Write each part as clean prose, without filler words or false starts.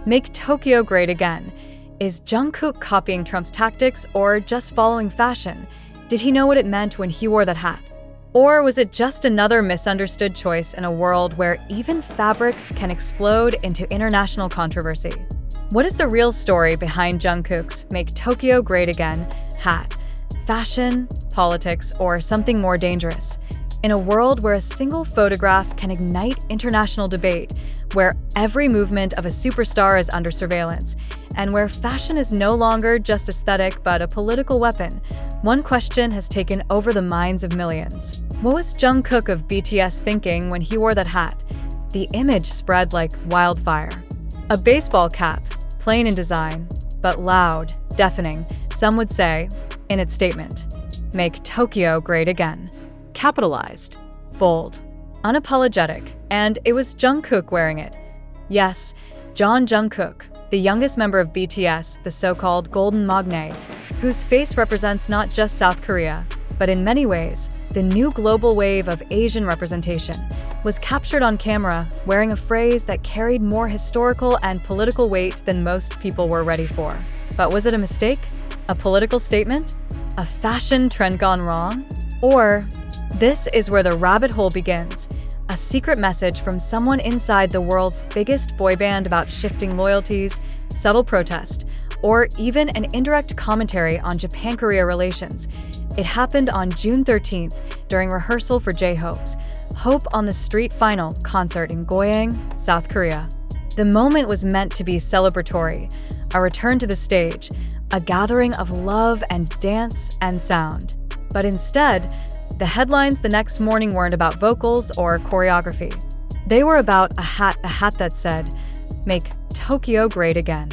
Make Tokyo great again. Is Jungkook copying Trump's tactics or just following fashion? Did he know what it meant when he wore that hat? Or was it just another misunderstood choice in a world where even fabric can explode into international controversy? What is the real story behind Jungkook's Make Tokyo Great Again hat? Fashion, politics, or something more dangerous? In a world where a single photograph can ignite international debate, where every movement of a superstar is under surveillance, and where fashion is no longer just aesthetic but a political weapon, one question has taken over the minds of millions. What was Jungkook of BTS thinking when he wore that hat? The image spread like wildfire. A baseball cap, plain in design, but loud, deafening, some would say, in its statement. Make Tokyo great again. Capitalized, bold, unapologetic, and it was Jungkook wearing it. Yes, Jungkook, the youngest member of BTS, the so-called Golden Magne, whose face represents not just South Korea, but in many ways, the new global wave of Asian representation, was captured on camera wearing a phrase that carried more historical and political weight than most people were ready for. But was it a mistake? A political statement? A fashion trend gone wrong? Or, this is where the rabbit hole begins, a secret message from someone inside the world's biggest boy band about shifting loyalties, subtle protest, or even an indirect commentary on Japan-Korea relations. It happened on June 13th during rehearsal for J-Hope's Hope on the Street final concert in Goyang, South Korea. The moment was meant to be celebratory, a return to the stage, a gathering of love and dance and sound. But instead, the headlines the next morning weren't about vocals or choreography. They were about a hat that said, "Make Tokyo Great Again."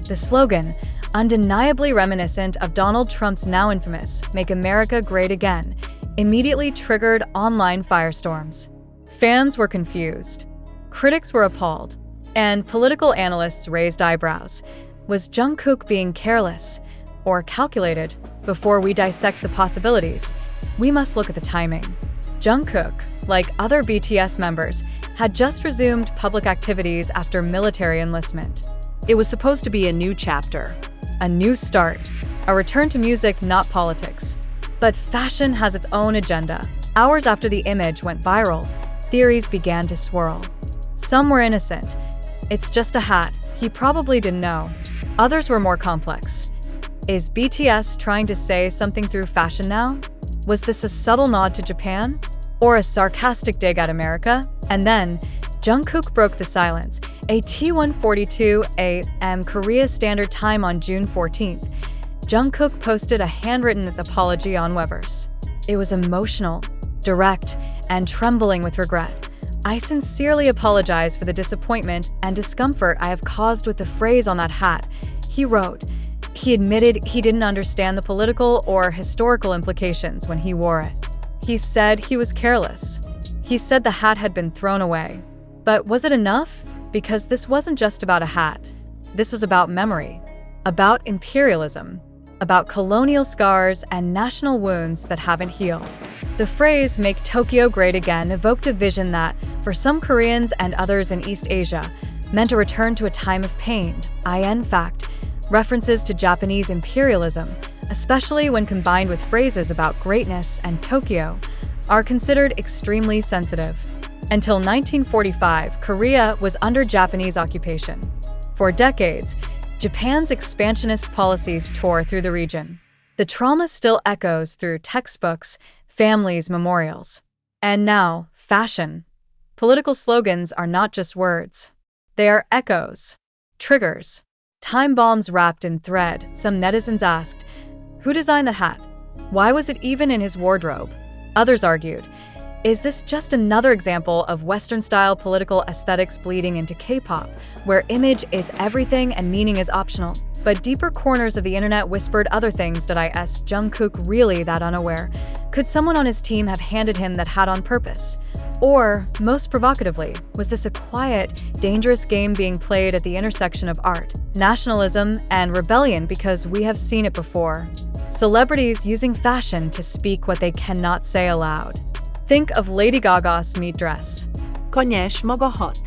The slogan, undeniably reminiscent of Donald Trump's now infamous "Make America Great Again," immediately triggered online firestorms. Fans were confused, critics were appalled, and political analysts raised eyebrows. Was Jungkook being careless or calculated? Before we dissect the possibilities, we must look at the timing. Jungkook, like other BTS members, had just resumed public activities after military enlistment. It was supposed to be a new chapter, a new start, a return to music, not politics. But fashion has its own agenda. Hours after the image went viral, theories began to swirl. Some were innocent. It's just a hat, he probably didn't know. Others were more complex. Is BTS trying to say something through fashion now? Was this a subtle nod to Japan? Or a sarcastic dig at America? And then, Jungkook broke the silence. At 1:42 a.m. Korea Standard Time on June 14th, Jungkook posted a handwritten apology on Weverse. It was emotional, direct, and trembling with regret. "I sincerely apologize for the disappointment and discomfort I have caused with the phrase on that hat," he wrote. He admitted he didn't understand the political or historical implications when he wore it. He said he was careless. He said the hat had been thrown away. But was it enough? Because this wasn't just about a hat. This was about memory, about imperialism, about colonial scars and national wounds that haven't healed. The phrase "Make Tokyo Great Again" evoked a vision that, for some Koreans and others in East Asia, meant a return to a time of pain. In fact, references to Japanese imperialism, especially when combined with phrases about greatness and Tokyo, are considered extremely sensitive. Until 1945, Korea was under Japanese occupation. For decades, Japan's expansionist policies tore through the region. The trauma still echoes through textbooks, families' memorials. And now, fashion. Political slogans are not just words. They are echoes, triggers, time bombs wrapped in thread. Some netizens asked, who designed the hat? Why was it even in his wardrobe? Others argued, is this just another example of Western-style political aesthetics bleeding into K-pop, where image is everything and meaning is optional? But deeper corners of the internet whispered other things. Did Jungkook really that unaware? Could someone on his team have handed him that hat on purpose? Or, most provocatively, was this a quiet, dangerous game being played at the intersection of art, nationalism, and rebellion because we have seen it before? Celebrities using fashion to speak what they cannot say aloud. Think of Lady Gaga's meat dress. Konieś mogę hot.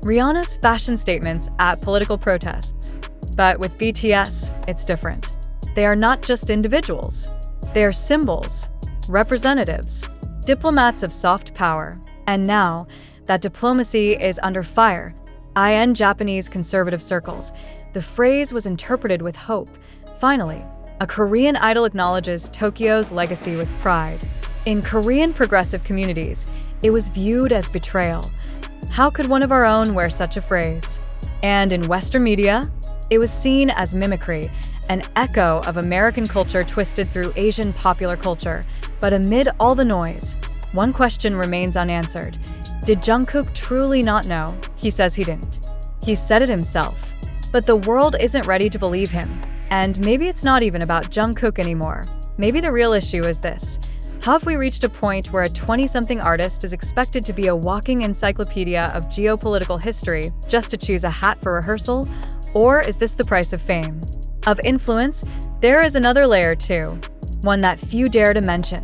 Rihanna's fashion statements at political protests. But with BTS, it's different. They are not just individuals. They are symbols, representatives, diplomats of soft power. And now, that diplomacy is under fire. In Japanese conservative circles, the phrase was interpreted with hope. Finally, a Korean idol acknowledges Tokyo's legacy with pride. In Korean progressive communities, it was viewed as betrayal. How could one of our own wear such a phrase? And in Western media, it was seen as mimicry, an echo of American culture twisted through Asian popular culture. But amid all the noise, one question remains unanswered. Did Jungkook truly not know? He says he didn't. He said it himself. But the world isn't ready to believe him. And maybe it's not even about Jungkook anymore. Maybe the real issue is this. How have we reached a point where a 20-something artist is expected to be a walking encyclopedia of geopolitical history just to choose a hat for rehearsal? Or is this the price of fame? Of influence, there is another layer too, one that few dare to mention.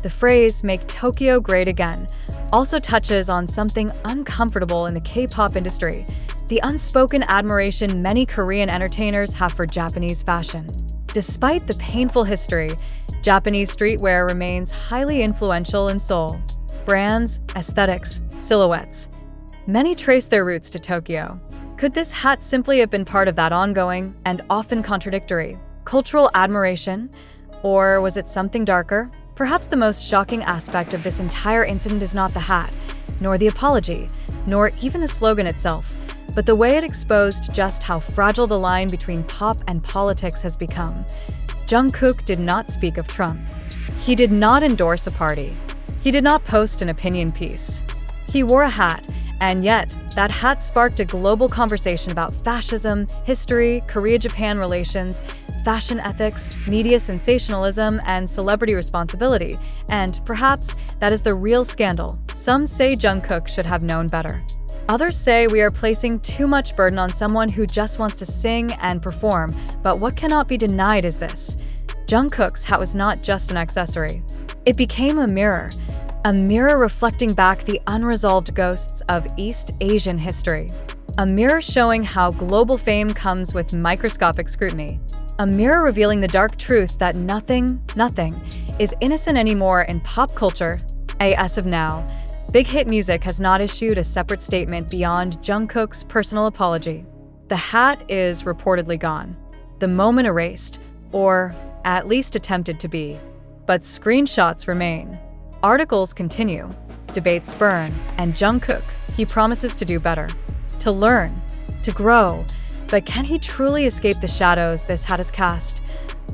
The phrase, "make Tokyo great again," also touches on something uncomfortable in the K-pop industry, the unspoken admiration many Korean entertainers have for Japanese fashion. Despite the painful history, Japanese streetwear remains highly influential in Seoul. Brands, aesthetics, silhouettes. Many trace their roots to Tokyo. Could this hat simply have been part of that ongoing, and often contradictory, cultural admiration? Or was it something darker? Perhaps the most shocking aspect of this entire incident is not the hat, nor the apology, nor even the slogan itself, but the way it exposed just how fragile the line between pop and politics has become. Jungkook did not speak of Trump. He did not endorse a party. He did not post an opinion piece. He wore a hat, and yet, that hat sparked a global conversation about fascism, history, Korea-Japan relations, fashion ethics, media sensationalism, and celebrity responsibility. And perhaps that is the real scandal. Some say Jungkook should have known better. Others say we are placing too much burden on someone who just wants to sing and perform, but what cannot be denied is this. Jungkook's hat was not just an accessory. It became a mirror reflecting back the unresolved ghosts of East Asian history. A mirror showing how global fame comes with microscopic scrutiny. A mirror revealing the dark truth that nothing is innocent anymore in pop culture. As of now, Big Hit Music has not issued a separate statement beyond Jungkook's personal apology. The hat is reportedly gone, the moment erased, or at least attempted to be. But screenshots remain. Articles continue, debates burn, and Jungkook, he promises to do better, to learn, to grow. But can he truly escape the shadows this hat has cast?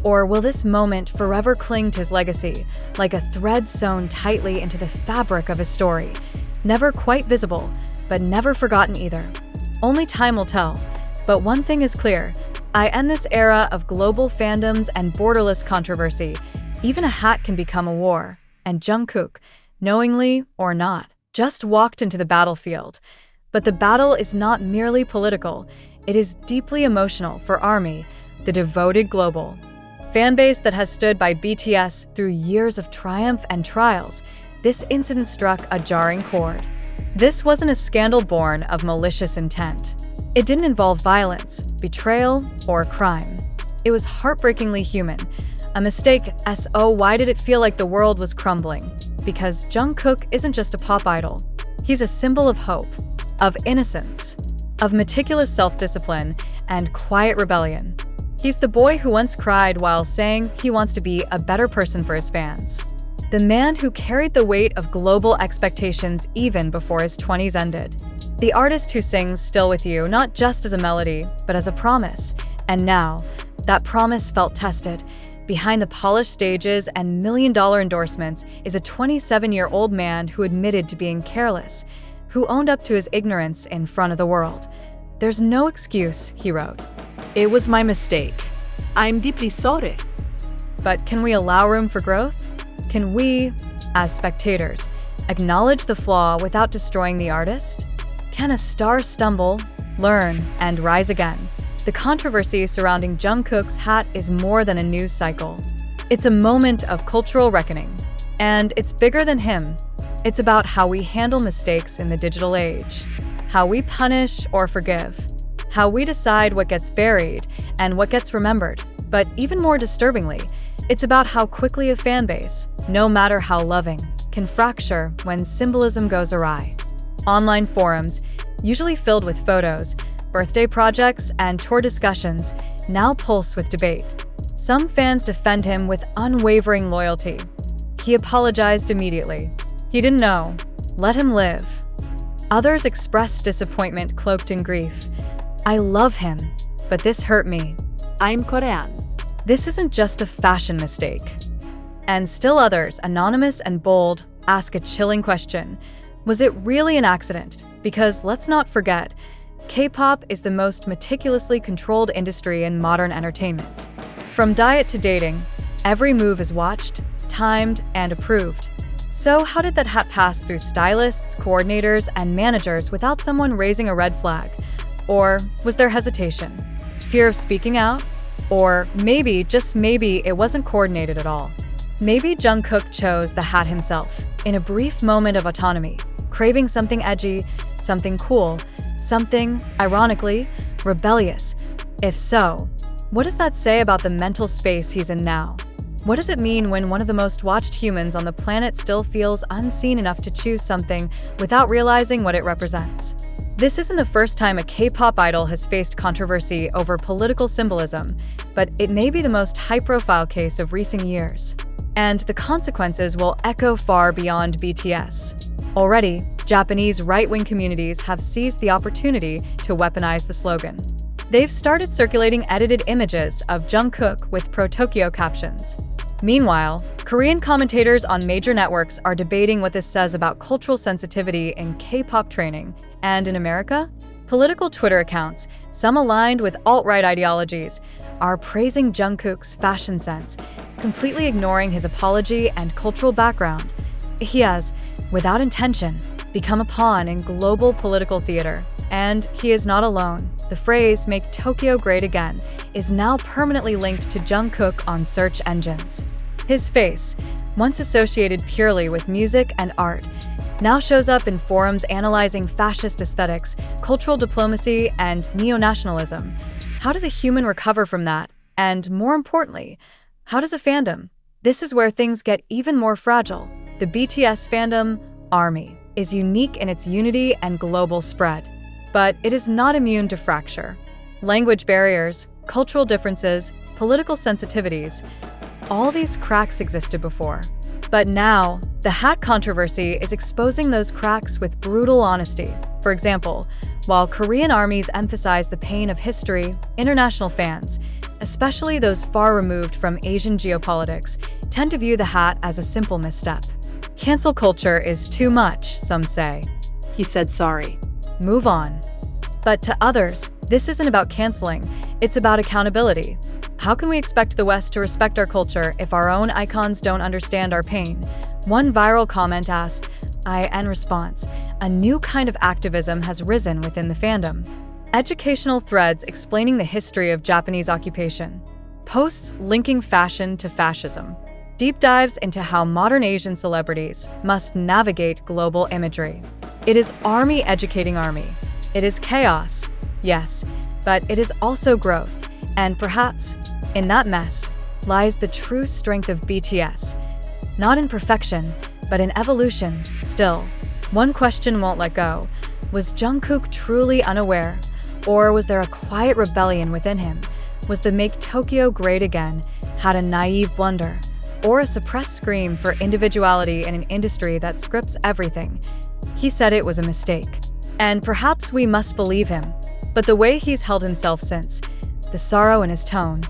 Or will this moment forever cling to his legacy, like a thread sewn tightly into the fabric of his story, never quite visible, but never forgotten either? Only time will tell. But one thing is clear, I end this era of global fandoms and borderless controversy. Even a hat can become a war, and Jungkook, knowingly or not, just walked into the battlefield. But the battle is not merely political, it is deeply emotional for ARMY, the devoted global fanbase that has stood by BTS through years of triumph and trials. This incident struck a jarring chord. This wasn't a scandal born of malicious intent. It didn't involve violence, betrayal, or crime. It was heartbreakingly human. A mistake. Why did it feel like the world was crumbling? Because Jungkook isn't just a pop idol. He's a symbol of hope, of innocence, of meticulous self-discipline, and quiet rebellion. He's the boy who once cried while saying he wants to be a better person for his fans. The man who carried the weight of global expectations even before his 20s ended. The artist who sings Still With You not just as a melody, but as a promise. And now, that promise felt tested. Behind the polished stages and million-dollar endorsements is a 27-year-old man who admitted to being careless, who owned up to his ignorance in front of the world. "There's no excuse," he wrote. "It was my mistake. I'm deeply sorry." But can we allow room for growth? Can we, as spectators, acknowledge the flaw without destroying the artist? Can a star stumble, learn, and rise again? The controversy surrounding Jungkook's hat is more than a news cycle. It's a moment of cultural reckoning. And it's bigger than him. It's about how we handle mistakes in the digital age. how we punish or forgive, how we decide what gets buried and what gets remembered. But even more disturbingly, it's about how quickly a fan base, no matter how loving, can fracture when symbolism goes awry. Online forums, usually filled with photos, birthday projects, and tour discussions, now pulse with debate. Some fans defend him with unwavering loyalty. He apologized immediately. He didn't know. Let him live. Others express disappointment cloaked in grief. I love him, but this hurt me. I'm Korean. This isn't just a fashion mistake. And still others, anonymous and bold, ask a chilling question. Was it really an accident? Because let's not forget, K-pop is the most meticulously controlled industry in modern entertainment. From diet to dating, every move is watched, timed, and approved. So how did that hat pass through stylists, coordinators, and managers without someone raising a red flag? Or was there hesitation? Fear of speaking out? Or maybe, just maybe, it wasn't coordinated at all. Maybe Jungkook chose the hat himself, in a brief moment of autonomy, craving something edgy, something cool, something, ironically, rebellious. If so, what does that say about the mental space he's in now? What does it mean when one of the most watched humans on the planet still feels unseen enough to choose something without realizing what it represents? This isn't the first time a K-pop idol has faced controversy over political symbolism, but it may be the most high-profile case of recent years. And the consequences will echo far beyond BTS. Already, Japanese right-wing communities have seized the opportunity to weaponize the slogan. They've started circulating edited images of Jungkook with pro-Tokyo captions. Meanwhile, Korean commentators on major networks are debating what this says about cultural sensitivity in K-pop training. And in America, political Twitter accounts, some aligned with alt-right ideologies, are praising Jungkook's fashion sense, completely ignoring his apology and cultural background. He has, without intention, become a pawn in global political theater. And he is not alone. The phrase, "Make Tokyo Great Again," is now permanently linked to Jungkook on search engines. His face, once associated purely with music and art, now shows up in forums analyzing fascist aesthetics, cultural diplomacy, and neo-nationalism. How does a human recover from that? And more importantly, how does a fandom? This is where things get even more fragile. The BTS fandom, ARMY, is unique in its unity and global spread. But it is not immune to fracture. Language barriers, cultural differences, political sensitivities, all these cracks existed before. But now, the hat controversy is exposing those cracks with brutal honesty. For example, while Korean armies emphasize the pain of history, international fans, especially those far removed from Asian geopolitics, tend to view the hat as a simple misstep. Cancel culture is too much, some say. He said sorry. Move on. But to others, this isn't about canceling, it's about accountability. How can we expect the West to respect our culture if our own icons don't understand our pain? One viral comment asked, in response, a new kind of activism has risen within the fandom. Educational threads explaining the history of Japanese occupation. Posts linking fashion to fascism. Deep dives into how modern Asian celebrities must navigate global imagery. It is ARMY educating ARMY. It is chaos, yes, but it is also growth. And perhaps, in that mess, lies the true strength of BTS. Not in perfection, but in evolution, still. One question won't let go. Was Jungkook truly unaware? Or was there a quiet rebellion within him? Was the "Make Tokyo Great Again" had a naive blunder? Or a suppressed scream for individuality in an industry that scripts everything? He said it was a mistake. And perhaps we must believe him. But the way he's held himself since, the sorrow in his tone,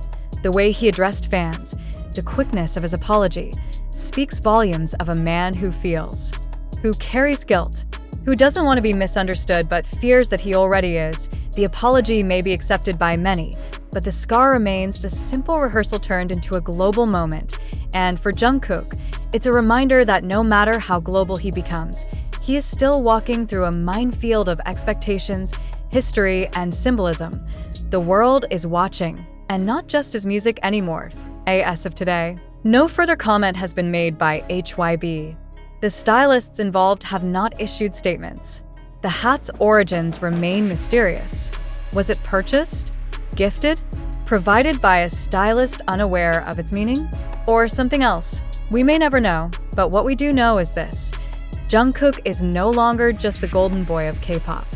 the way he addressed fans, the quickness of his apology, speaks volumes of a man who feels, who carries guilt, who doesn't want to be misunderstood but fears that he already is. The apology may be accepted by many, but the scar remains, a simple rehearsal turned into a global moment. And for Jungkook, it's a reminder that no matter how global he becomes, he is still walking through a minefield of expectations, history, and symbolism. The world is watching, and not just his music anymore. As of today, no further comment has been made by HYB. The stylists involved have not issued statements. the hat's origins remain mysterious. Was it purchased, gifted, provided by a stylist unaware of its meaning? Or something else? We may never know, but what we do know is this. Jungkook is no longer just the golden boy of K-pop.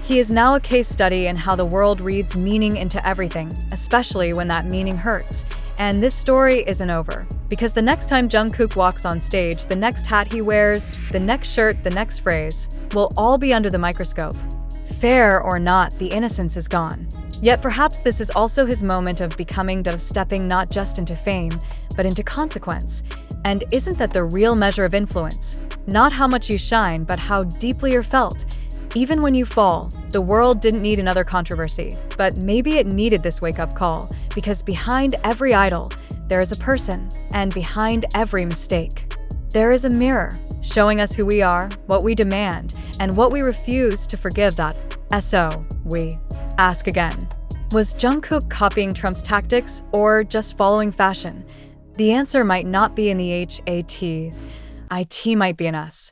He is now a case study in how the world reads meaning into everything, especially when that meaning hurts. And this story isn't over, because the next time Jungkook walks on stage, the next hat he wears, the next shirt, the next phrase, will all be under the microscope. Fair or not, the innocence is gone. Yet perhaps this is also his moment of stepping not just into fame, but into consequence. And isn't that the real measure of influence? Not how much you shine, but how deeply you're felt. Even when you fall, the world didn't need another controversy, but maybe it needed this wake-up call, because behind every idol, there is a person, and behind every mistake, there is a mirror, showing us who we are, what we demand, and what we refuse to forgive. So, we ask again. Was Jungkook copying Trump's tactics, or just following fashion? The answer might not be in the HAT. IT might be in us.